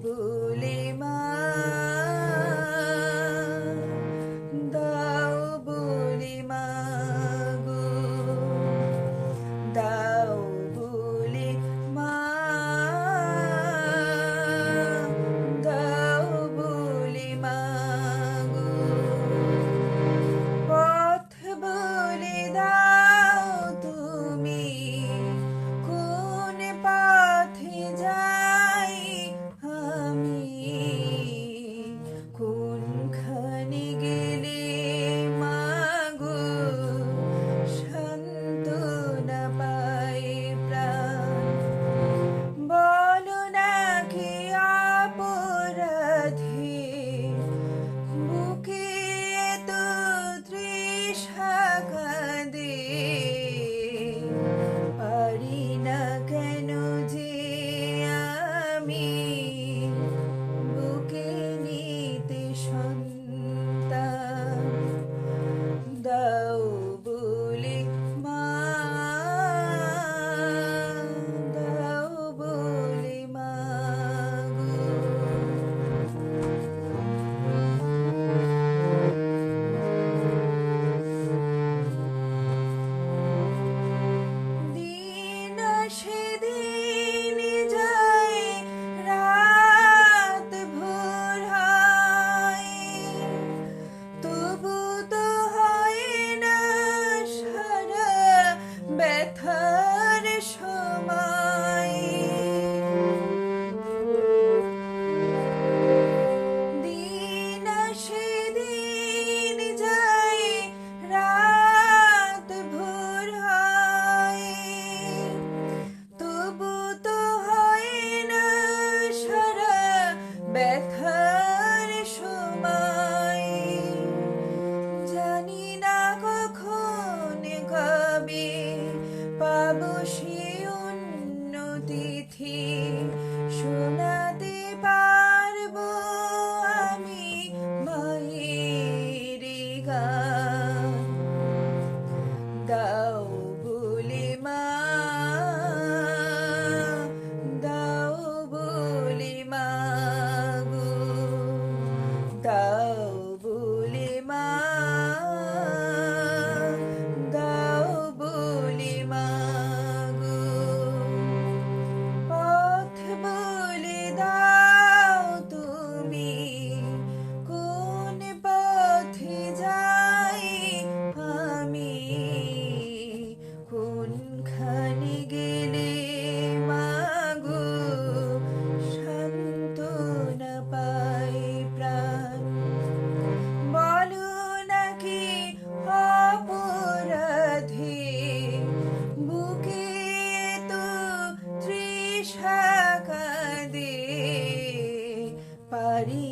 বলে মা, দাও বলে মা গো, দাও বলে মা, দাও বলে মা গো, পথ বলে দাও তুমি, কোন পথে যাই আমি, কোনখানে গেলে মা গো সান্ত্বনা পাই প্রাণ, বলো নাকি অপরাধে বুকে তো তৃষা কাঁদে, পারি না কেন যে আমি বুকে নিতে সন্তান, দাও বলে মা, দাও বলে মা গো। দিন সেদিন যায়, রাত ভোর হয়, তবু তো হয় না সারা ব্যথার সময়, দিন সেদিন যায়, রাত ভোর হয়, তবু তো হয় না সারা ব্যথার সময়, জানি না কখন কবে পাবো সে অন্য তিথি, শোনাতে পারবো আমি মায়ের গান, দাও বলে মা, দাও বলে মা গো, দাও বলে মা, দাও বলে মা গো, পথ বলে দাও তুমি, কোন পথে যাই আমি, কোনখানে গেলে মা গো সান্ত্বনা পাই প্রাণ, বলো নাকি অপরাধে বুকে তো তৃষা কাঁদে, পারি